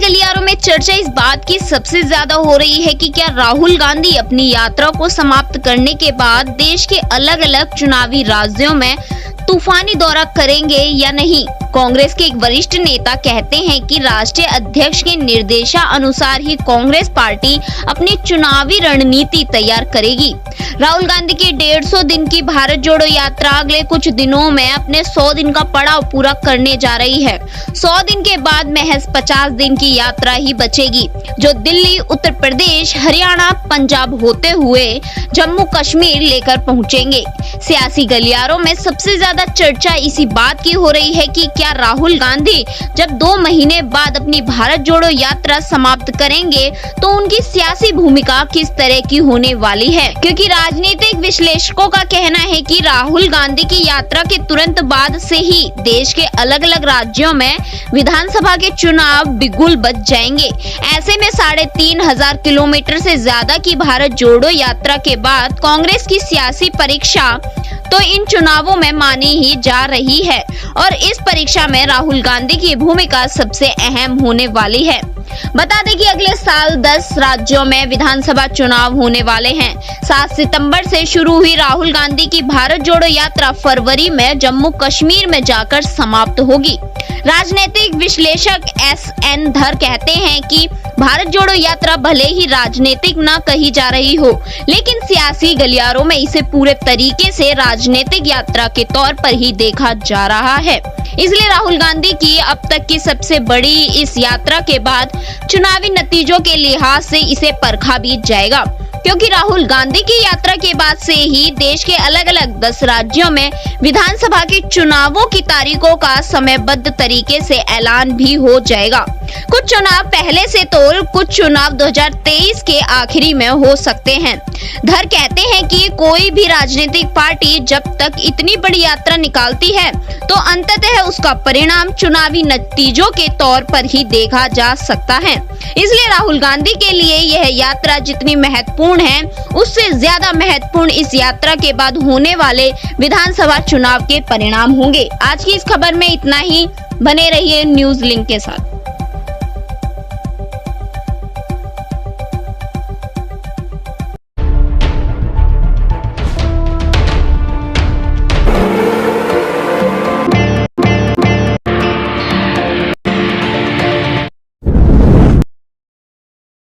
गलियारों में चर्चा इस बात की सबसे ज्यादा हो रही है कि क्या राहुल गांधी अपनी यात्रा को समाप्त करने के बाद देश के अलग अलग चुनावी राज्यों में तूफानी दौरा करेंगे या नहीं। कांग्रेस के एक वरिष्ठ नेता कहते हैं कि राष्ट्रीय अध्यक्ष के निर्देशानुसार ही कांग्रेस पार्टी अपनी चुनावी रणनीति तैयार करेगी। राहुल गांधी की 150 दिन की भारत जोड़ो यात्रा अगले कुछ दिनों में अपने 100 दिन का पड़ाव पूरा करने जा रही है। 100 दिन के बाद महज 50 दिन की यात्रा ही बचेगी, जो दिल्ली, उत्तर प्रदेश, हरियाणा, पंजाब होते हुए जम्मू कश्मीर लेकर पहुंचेंगे। सियासी गलियारों में सबसे ज्यादा चर्चा इसी बात की हो रही है कि क्या राहुल गांधी जब 2 महीने बाद अपनी भारत जोड़ो यात्रा समाप्त करेंगे तो उनकी सियासी भूमिका किस तरह की होने वाली है, क्योंकि राजनीतिक विश्लेषकों का कहना है कि राहुल गांधी की यात्रा के तुरंत बाद से ही देश के अलग अलग राज्यों में विधानसभा के चुनाव बिगुल बज जाएंगे। ऐसे में 3500 किलोमीटर से ज्यादा की भारत जोड़ो यात्रा के बाद कांग्रेस की सियासी परीक्षा तो इन चुनावों में मानी ही जा रही है और इस परीक्षा में राहुल गांधी की भूमिका सबसे अहम होने वाली है। बता दें कि अगले साल 10 राज्यों में विधानसभा चुनाव होने वाले हैं। 7 सितंबर से शुरू हुई राहुल गांधी की भारत जोड़ो यात्रा फरवरी में जम्मू कश्मीर में जाकर समाप्त होगी। राजनीतिक विश्लेषक SN धर कहते हैं कि भारत जोड़ो यात्रा भले ही राजनीतिक न कही जा रही हो, लेकिन सियासी गलियारों में इसे पूरे तरीके से राजनीतिक यात्रा के तौर पर ही देखा जा रहा है। इसलिए राहुल गांधी की अब तक की सबसे बड़ी इस यात्रा के बाद चुनावी नतीजों के लिहाज से इसे परखा भी जाएगा, क्योंकि राहुल गांधी की यात्रा के बाद से ही देश के अलग अलग 10 राज्यों में विधानसभा के चुनावों की तारीखों का समयबद्ध तरीके से ऐलान भी हो जाएगा। कुछ चुनाव पहले से तो कुछ चुनाव 2023 के आखिरी में हो सकते हैं। धर कहते हैं कि कोई भी राजनीतिक पार्टी जब तक इतनी बड़ी यात्रा निकालती है तो अंततः उसका परिणाम चुनावी नतीजों के तौर पर ही देखा जा सकता है। इसलिए राहुल गांधी के लिए यह यात्रा जितनी महत्वपूर्ण है, उससे ज्यादा महत्वपूर्ण इस यात्रा के बाद होने वाले विधानसभा चुनाव के परिणाम होंगे। आज की इस खबर में इतना ही। बने रहिए न्यूज लिंक के साथ।